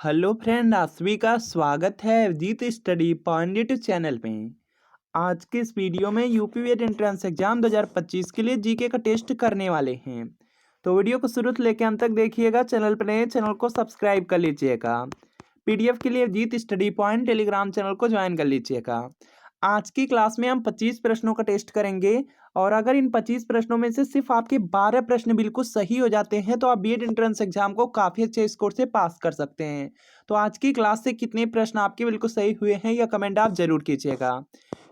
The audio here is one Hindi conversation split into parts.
हेलो फ्रेंड, आप सभी का स्वागत है Avjeet study point YouTube channel में। आज के इस वीडियो में यूपी वेट एंट्रेंस एग्जाम 2025 के लिए जीके का टेस्ट करने वाले हैं। तो वीडियो को शुरू से लेकर अंत तक देखिएगा। चैनल पर नए चैनल को सब्सक्राइब कर लीजिएगा। पीडीएफ के लिए Avjeet study point Telegram channel को ज्वाइन कर लीजिएगा। आज की क्लास में हम 25 प्रश्नों का टेस्ट करेंगे और अगर इन 25 प्रश्नों में से सिर्फ आपके 12 प्रश्न बिल्कुल सही हो जाते हैं तो आप बीएड एंट्रेंस एग्जाम को काफ़ी अच्छे स्कोर से पास कर सकते हैं। तो आज की क्लास से कितने प्रश्न आपके बिल्कुल सही हुए हैं यह कमेंट आप जरूर कीजिएगा।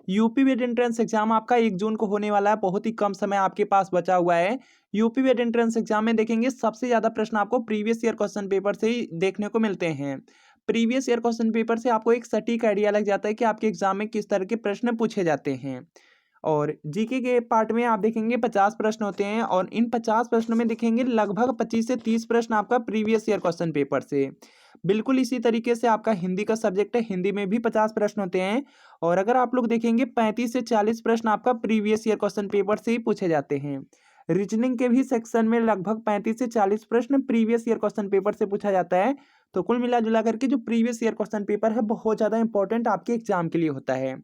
यूपी बीएड एंट्रेंस एग्जाम आपका 1 जून को होने वाला है। बहुत ही कम समय आपके पास बचा हुआ है। यूपी बीएड एंट्रेंस एग्जाम में देखेंगे सबसे ज़्यादा प्रश्न आपको प्रीवियस ईयर क्वेश्चन पेपर से ही देखने को मिलते हैं। प्रीवियस ईयर क्वेश्चन पेपर से आपको एक सटीक आइडिया लग जाता है कि आपके एग्जाम में किस तरह के प्रश्न पूछे जाते हैं। और जीके के पार्ट में आप देखेंगे 50 प्रश्न होते हैं और इन 50 प्रश्नों में देखेंगे लगभग 25 से 30 प्रश्न आपका प्रीवियस ईयर क्वेश्चन पेपर से। बिल्कुल इसी तरीके से आपका हिंदी का सब्जेक्ट है, हिंदी में भी 50 प्रश्न होते हैं और अगर आप लोग देखेंगे 35 से 40 प्रश्न आपका प्रीवियस ईयर क्वेश्चन पेपर से ही पूछे जाते हैं। रीजनिंग के भी सेक्शन में लगभग 35 से 40 प्रश्न प्रीवियस ईयर क्वेश्चन पेपर से पूछा जाता है। तो कुल मिला जुला करके जो प्रीवियस ईयर क्वेश्चन पेपर है बहुत ज़्यादा इंपॉर्टेंट आपके एग्जाम के लिए होता है।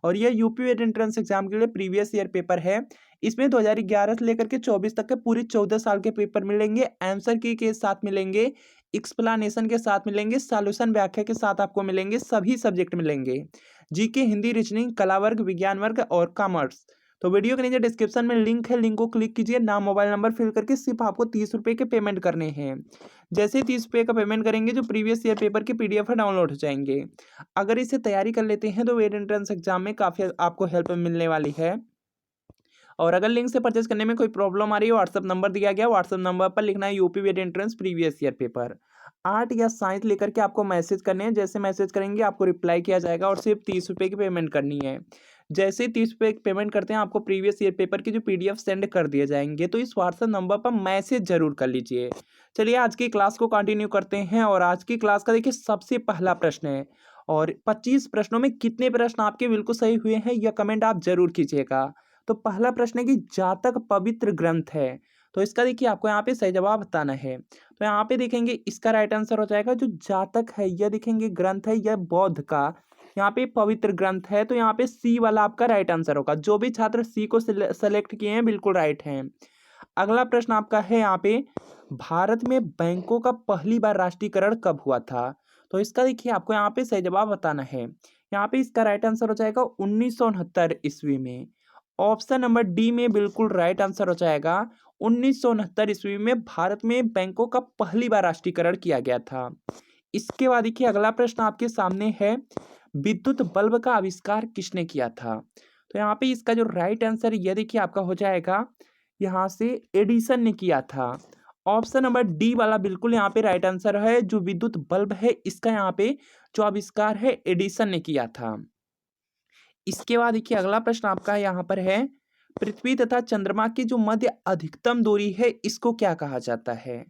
और यह यूपी वेट एंट्रेंस एग्जाम के लिए प्रीवियस ईयर पेपर है। इसमें 2011 से लेकर के 24 तक के पूरे 14 साल के पेपर मिलेंगे, आंसर की के साथ मिलेंगे, एक्सप्लेनेशन के साथ मिलेंगे, सॉल्यूशन व्याख्या के साथ आपको मिलेंगे, सभी सब्जेक्ट मिलेंगे। जीके, हिंदी, रीजनिंग, कला वर्ग, विज्ञान वर्ग और कॉमर्स। तो वीडियो के नीचे डिस्क्रिप्शन में लिंक है, लिंक को क्लिक कीजिए। नाम, मोबाइल नंबर फिल करके सिर्फ आपको 30 रुपये के पेमेंट करने हैं। जैसे ही 30 रुपये का पेमेंट करेंगे जो प्रीवियस ईयर पेपर की पीडीएफ है डाउनलोड हो जाएंगे। अगर इसे तैयारी कर लेते हैं तो वेट एंट्रेंस एग्जाम में काफ़ी आपको हेल्प मिलने वाली है। और अगर लिंक से परचेज करने में कोई प्रॉब्लम आ रही है, व्हाट्सअप नंबर दिया गया, व्हाट्सअप नंबर पर लिखना है UP VET entrance previous year paper. Art या साइंस लेकर के आपको मैसेज करने हैं। जैसे मैसेज करेंगे आपको रिप्लाई किया जाएगा और सिर्फ 30 रुपये की पेमेंट करनी है। जैसे ही 30 रुपये की पेमेंट करते हैं आपको प्रीवियस ईयर पेपर की जो पीडीएफ सेंड कर दिए जाएंगे। तो इस व्हाट्सएप नंबर पर मैसेज जरूर कर लीजिए। चलिए आज की क्लास को कंटिन्यू करते हैं और आज की क्लास का देखिए सबसे पहला प्रश्न है और 25 प्रश्नों में कितने प्रश्न आपके बिल्कुल सही हुए हैं यह कमेंट आप जरूर कीजिएगा। तो पहला प्रश्न है कि जातक पवित्र ग्रंथ है। तो इसका देखिए आपको यहाँ पे सही जवाब बताना है। तो यहाँ पे देखेंगे इसका राइट आंसर हो जाएगा जो जातक है यह देखेंगे ग्रंथ है यह बौद्ध का यहाँ पे पवित्र ग्रंथ है। तो यहाँ पे सी वाला आपका राइट आंसर होगा। जो भी छात्र सी को सेलेक्ट किए हैं बिल्कुल राइट हैं। अगला प्रश्न आपका है यहाँ पे भारत में बैंकों का पहली बार राष्ट्रीयकरण कब हुआ था। तो इसका देखिए आपको यहाँ पे सही जवाब बताना है। यहाँ पे इसका राइट आंसर हो जाएगा 1969 ईस्वी में। ऑप्शन नंबर डी में बिल्कुल राइट आंसर हो जाएगा। 1969 ईस्वी में भारत में बैंकों का पहली बार राष्ट्रीयकरण किया गया था। इसके बाद देखिए अगला प्रश्न आपके सामने है विद्युत बल्ब का आविष्कार किसने किया था। तो यहाँ पे इसका जो राइट आंसर यह देखिए आपका हो जाएगा यहाँ से एडिसन ने किया था। ऑप्शन नंबर डी वाला बिल्कुल यहाँ पे राइट आंसर है। जो विद्युत बल्ब है इसका यहाँ पे जो आविष्कार है एडिसन ने किया था। इसके बाद देखिए अगला प्रश्न आपका यहाँ पर है पृथ्वी तथा चंद्रमा की जो मध्य अधिकतम दूरी है इसको क्या कहा जाता है।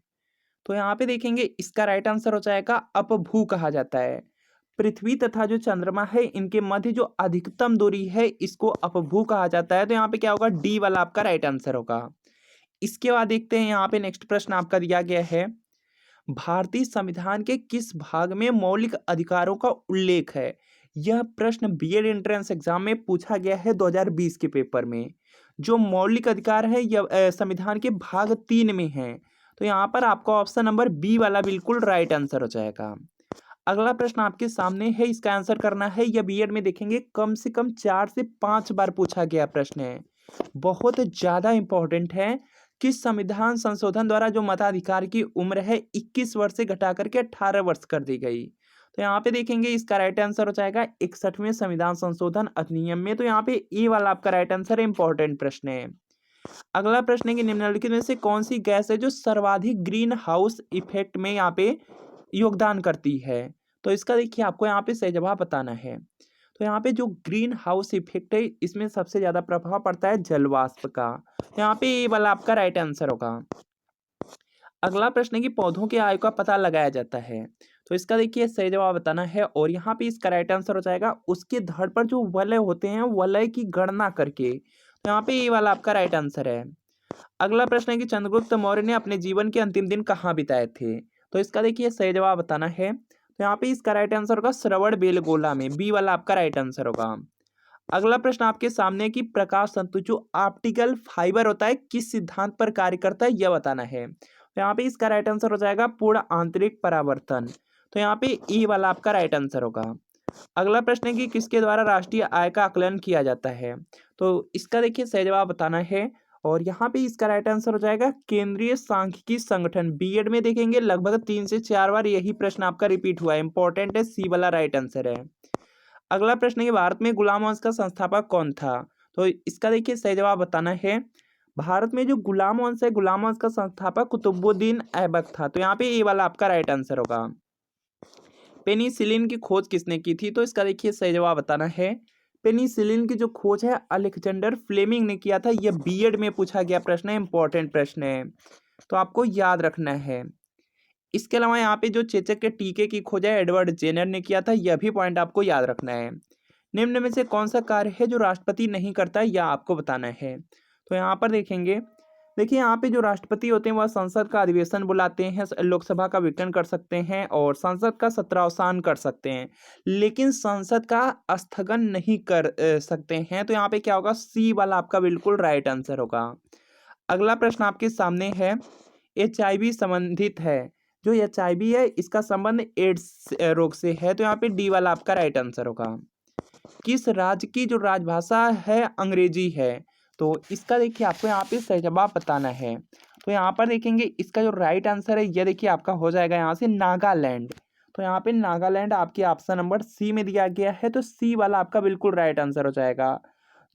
तो यहाँ पे देखेंगे इसका राइट आंसर हो जाएगा अपभू कहा जाता है। पृथ्वी तथा जो चंद्रमा है इनके मध्य जो अधिकतम दूरी है इसको अपभू कहा जाता है। तो यहाँ पे क्या होगा डी वाला आपका राइट आंसर होगा। इसके बाद देखते हैं यहाँ पे नेक्स्ट प्रश्न आपका दिया गया है भारतीय संविधान के किस भाग में मौलिक अधिकारों का उल्लेख है। यह प्रश्न बीएड एंट्रेंस एग्जाम में पूछा गया है 2020 के पेपर में। जो मौलिक अधिकार है यह संविधान के भाग 3 में है। तो यहाँ पर आपका ऑप्शन नंबर बी वाला बिल्कुल राइट आंसर हो जाएगा। अगला प्रश्न आपके सामने है इसका आंसर करना है। यह बीएड में देखेंगे कम से कम 4 से 5 बार पूछा गया प्रश्न है। बहुत ज्यादा इंपॉर्टेंट है कि संविधान संशोधन द्वारा जो मताधिकार की उम्र है 21 वर्ष से घटा करके 18 वर्ष कर दी गई। तो यहाँ पे देखेंगे इसका राइट आंसर हो जाएगा 61वें संविधान संशोधन अधिनियम में। तो यहाँ पे ए वाला आपका राइट आंसर इंपॉर्टेंट प्रश्न है। अगला प्रश्न है कि निम्नलिखित में से कौन सी गैस है जो सर्वाधिक ग्रीन हाउस इफेक्ट में यहाँ पे योगदान करती है। तो इसका देखिए आपको यहाँ पे सही जवाब बताना है। तो यहाँ पे जो ग्रीन हाउस इफेक्ट है इसमें सबसे ज्यादा प्रभाव पड़ता है जलवाष्प का। तो यहाँ पे ये वाला आपका राइट आंसर होगा। अगला प्रश्न है कि पौधों के आयु का पता लगाया जाता है। तो इसका देखिए सही जवाब बताना है और यहाँ पे इसका राइट आंसर हो जाएगा उसके धड़ पर जो वलय होते हैं वलय की गणना करके। तो यहाँ पे ये वाला आपका राइट आंसर है। अगला प्रश्न है कि चंद्रगुप्त मौर्य ने अपने जीवन के अंतिम दिन कहाँ बिताए थे। तो इसका देखिए सही जवाब बताना है। तो यहाँ पे इसका राइट आंसर होगा श्रवणबेलगोला में, बी वाला आपका राइट आंसर होगा। अगला प्रश्न आपके सामने है कि प्रकाश तंतु जो ऑप्टिकल फाइबर होता है किस सिद्धांत पर कार्य करता है यह बताना है। तो यहाँ पे इसका राइट आंसर हो जाएगा पूर्ण आंतरिक परावर्तन। तो यहाँ पे ई वाला आपका राइट आंसर होगा। अगला प्रश्न है कि किसके द्वारा राष्ट्रीय आय का आकलन किया जाता है। तो इसका देखिए सही जवाब बताना है और यहाँ पे इसका राइट आंसर हो जाएगा केंद्रीय सांख्यिकी संगठन। बीएड में देखेंगे लगभग 3 से 4 बार यही प्रश्न आपका रिपीट हुआ है, इंपॉर्टेंट है, सी वाला राइट आंसर है। अगला प्रश्न है कि भारत में गुलाम वंश का संस्थापक कौन था। तो इसका देखिए सही जवाब बताना है। भारत में जो गुलाम वंश है, गुलाम वंश का संस्थापक कुतुबुद्दीन ऐबक था। तो यहाँ पे ये वाला आपका राइट आंसर होगा। पेनिसिलिन की खोज किसने की थी। तो इसका देखिए सही जवाब बताना है। पेनिसिलिन की जो खोज है अलेक्जेंडर फ्लेमिंग ने किया था। यह बीएड में पूछा गया प्रश्न है, इंपॉर्टेंट प्रश्न है, तो आपको याद रखना है। इसके अलावा यहाँ पे जो चेचक के टीके की खोज है एडवर्ड जेनर ने किया था, यह भी पॉइंट आपको याद रखना है। निम्न में से कौन सा कार्य है जो राष्ट्रपति नहीं करता है, यह आपको बताना है। तो यहाँ पर देखेंगे, देखिए यहाँ पे जो राष्ट्रपति होते हैं वह संसद का अधिवेशन बुलाते हैं, लोकसभा का विघटन कर सकते हैं और संसद का सत्रावसान कर सकते हैं, लेकिन संसद का स्थगन नहीं कर सकते हैं। तो यहाँ पे क्या होगा, सी वाला आपका बिल्कुल राइट आंसर होगा। अगला प्रश्न आपके सामने है, HIV संबंधित है। जो HIV है इसका संबंध एड्स रोग से है। तो यहाँ पे डी वाला आपका राइट आंसर होगा। किस राज्य की जो राजभाषा है अंग्रेजी है। तो इसका देखिए आपको यहाँ पे सही जवाब बताना है। तो यहाँ पर देखेंगे इसका जो राइट आंसर है यह देखिए आपका हो जाएगा यहाँ से नागालैंड। तो यहाँ पे नागालैंड आपके ऑप्शन नंबर सी में दिया गया है, तो सी वाला आपका बिल्कुल राइट आंसर हो जाएगा।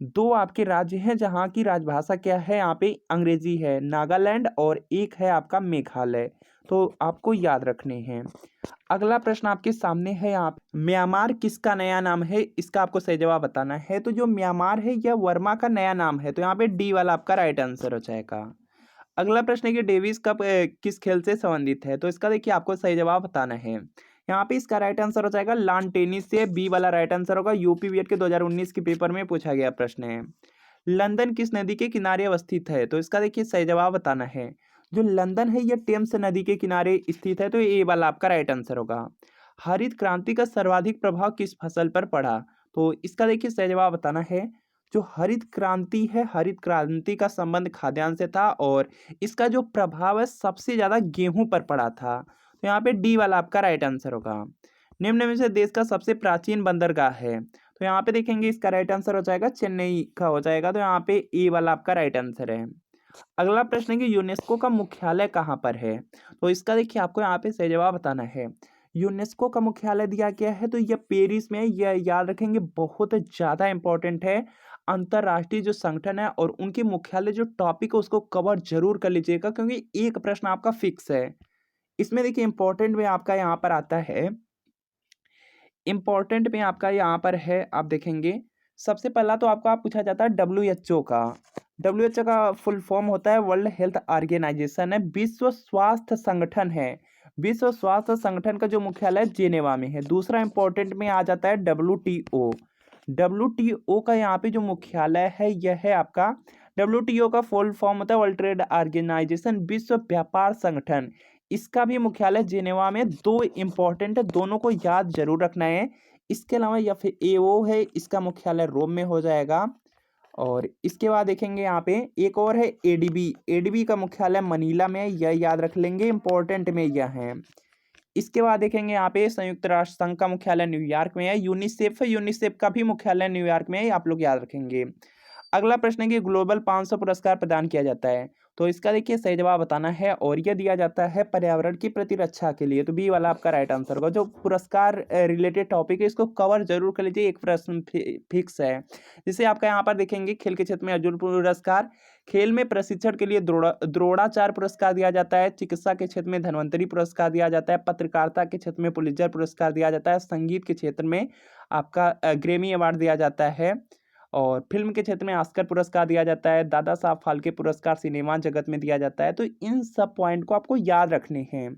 दो आपके राज्य हैं जहाँ की राजभाषा क्या है, यहाँ पे अंग्रेजी है, नागालैंड, और एक है आपका मेघालय। तो आपको याद रखने हैं। अगला प्रश्न आपके सामने है, यहाँ म्यांमार किसका नया नाम है, इसका आपको सही जवाब बताना है। तो जो म्यांमार है यह वर्मा का नया नाम है। तो यहाँ पे डी वाला आपका राइट आंसर हो जाएगा। अगला प्रश्न है कि डेविस कप किस खेल से संबंधित है। तो इसका देखिए आपको सही जवाब बताना है। यहाँ पे इसका राइट आंसर हो जाएगा लॉन टेनिस से, बी वाला राइट आंसर होगा। यूपी बीएड के 2019 के पेपर में पूछा गया प्रश्न है। लंदन किस नदी के किनारे अवस्थित है। तो इसका देखिए सही जवाब बताना है। जो लंदन है यह टेम्स नदी के किनारे स्थित है। तो ये वाला आपका राइट आंसर होगा। हरित क्रांति का सर्वाधिक प्रभाव किस फसल पर पड़ा। तो इसका देखिए सही जवाब बताना है। जो हरित क्रांति है, हरित क्रांति का संबंध खाद्यान्न से था और इसका जो प्रभाव है सबसे ज्यादा गेहूं पर पड़ा था। तो यहाँ पे डी वाला आपका राइट आंसर होगा। निम्न में से देश का सबसे प्राचीन बंदरगाह है। तो यहाँ पे देखेंगे इसका राइट आंसर हो जाएगा चेन्नई का हो जाएगा। तो यहाँ पे ए वाला आपका राइट आंसर है। अगला प्रश्न है कि यूनेस्को का मुख्यालय कहाँ पर है। तो इसका देखिए आपको यहाँ पे सही जवाब बताना है। यूनेस्को का मुख्यालय दिया गया है तो यह पेरिस में है। यह याद रखेंगे, बहुत ज़्यादा इंपॉर्टेंट है। अंतरराष्ट्रीय जो संगठन है और उनके मुख्यालय जो टॉपिक है उसको कवर जरूर कर लीजिएगा, क्योंकि एक प्रश्न आपका फिक्स है इसमें। देखिए इंपॉर्टेंट में आपका यहाँ पर आता है, इंपॉर्टेंट में आपका यहाँ पर है, आप देखेंगे सबसे पहला तो आपका पूछा जाता है WHO का। WHO का फुल फॉर्म होता है वर्ल्ड हेल्थ ऑर्गेनाइजेशन है, विश्व स्वास्थ्य संगठन है। विश्व स्वास्थ्य संगठन का जो मुख्यालय जेनेवा में है। दूसरा इंपॉर्टेंट में आ जाता है WTO। WTO का यहाँ पे जो मुख्यालय है यह है आपका, WTO का फुल फॉर्म होता है वर्ल्ड ट्रेड ऑर्गेनाइजेशन, विश्व व्यापार संगठन। इसका भी मुख्यालय जेनेवा में। दो इंपॉर्टेंट है, दोनों को याद जरूर रखना है। इसके अलावा FAO है, इसका मुख्यालय रोम में हो जाएगा। और इसके बाद देखेंगे यहाँ पे एक और है ADB का मुख्यालय मनीला में, यह याद रख लेंगे, इंपॉर्टेंट में यह है। इसके बाद देखेंगे यहाँ पे संयुक्त राष्ट्र संघ का मुख्यालय न्यूयॉर्क में है। यूनिसेफ का भी मुख्यालय न्यूयॉर्क में है, आप लोग याद रखेंगे। अगला प्रश्न है कि ग्लोबल 500 पुरस्कार प्रदान किया जाता है। तो इसका देखिए सही जवाब बताना है और यह दिया जाता है पर्यावरण की प्रतिरक्षा के लिए। तो बी वाला आपका राइट आंसर होगा। जो पुरस्कार रिलेटेड टॉपिक है इसको कवर जरूर कर लीजिए, एक प्रश्न फिक्स है। जैसे आपका यहाँ पर देखेंगे खेल के क्षेत्र में अर्जुन पुरस्कार, खेल में प्रशिक्षण के लिए द्रोणाचार्य पुरस्कार दिया जाता है, चिकित्सा के क्षेत्र में धन्वंतरी पुरस्कार दिया जाता है, पत्रकारिता के क्षेत्र में पुलित्जर पुरस्कार दिया जाता है, संगीत के क्षेत्र में आपका ग्रेमी अवार्ड दिया जाता है, और फिल्म के क्षेत्र में ऑस्कर पुरस्कार दिया जाता है, दादा साहब फाल्के पुरस्कार सिनेमा जगत में दिया जाता है। तो इन सब पॉइंट को आपको याद रखने हैं।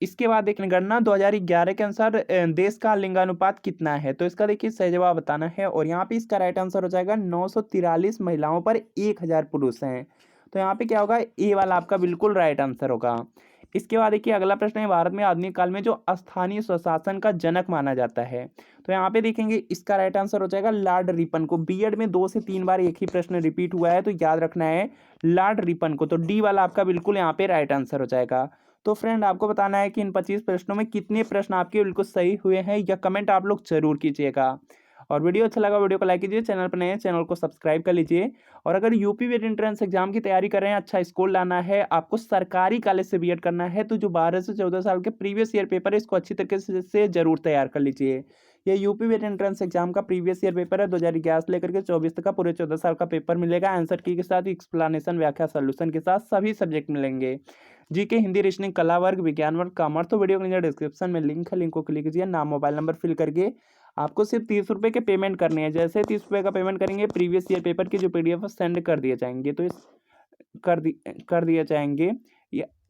इसके बाद देखिए गणना 2011 के अनुसार देश का लिंगानुपात कितना है। तो इसका देखिए सही जवाब बताना है और यहाँ पे इसका राइट आंसर हो जाएगा 943 महिलाओं पर 1000 पुरुष हैं। तो यहाँ पे क्या होगा, ए वाला आपका बिल्कुल राइट आंसर होगा। इसके बाद देखिए अगला प्रश्न है, भारत में आधुनिक काल में जो स्थानीय स्वशासन का जनक माना जाता है। तो यहाँ पे देखेंगे इसका राइट आंसर हो जाएगा लॉर्ड रिपन को। बीएड में 2 से 3 बार एक ही प्रश्न रिपीट हुआ है, तो याद रखना है लॉर्ड रिपन को। तो डी वाला आपका बिल्कुल यहाँ पे राइट आंसर हो जाएगा। तो फ्रेंड आपको बताना है कि इन 25 प्रश्नों में कितने प्रश्न आपके बिल्कुल सही हुए हैं, या कमेंट आप लोग जरूर कीजिएगा। और वीडियो अच्छा लगा वीडियो को लाइक कीजिए, चैनल पर नए हैं चैनल को सब्सक्राइब कर लीजिए। और अगर यूपी वेट एंट्रेंस एग्जाम की तैयारी कर रहे हैं, अच्छा स्कोर लाना है, आपको सरकारी कॉलेज से बीएड करना है, तो जो 12 से 14 साल के प्रीवियस ईयर पेपर है इसको अच्छी तरीके से जरूर तैयार कर लीजिए। ये यूपी वेट एंट्रेंस एग्जाम का प्रीवियस ईयर पेपर है, 2011 से लेकर के 24 तक का पूरे 14 साल का पेपर मिलेगा। आंसर की के साथ एक्सप्लेनेशन, व्याख्या, सोल्यूशन के साथ सभी सब्जेक्ट मिलेंगे। जीके, हिंदी, रीजनिंग, कला वर्ग, विज्ञान वर्ग, कॉमर्स। तो वीडियो के नीचे डिस्क्रिप्शन में लिंक है, लिंक को क्लिक कीजिए, नाम मोबाइल नंबर फिल करके आपको सिर्फ 30 रुपये के पेमेंट करनी है। जैसे 30 रुपये का पेमेंट करेंगे, प्रीवियस ईयर पेपर की जो पीडीएफ सेंड कर दिए जाएंगे। तो इस कर दिए जाएंगे।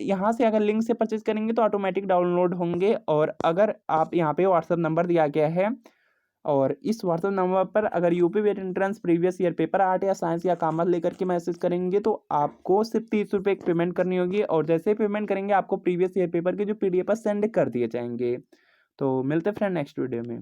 यहाँ से अगर लिंक से परचेज करेंगे तो ऑटोमेटिक डाउनलोड होंगे। और अगर आप यहाँ पे व्हाट्सएप नंबर दिया गया है, और इस व्हाट्सएप नंबर पर अगर UP VET entrance previous year paper art या साइंस या कॉमर्स लेकर के मैसेज करेंगे, तो आपको सिर्फ 30 रुपये की पेमेंट करनी होगी। और जैसे ही पेमेंट करेंगे आपको प्रीवियस ईयर पेपर के जो पीडीएफ सेंड कर दिए जाएंगे। तो मिलते हैं फ्रेंड नेक्स्ट वीडियो में।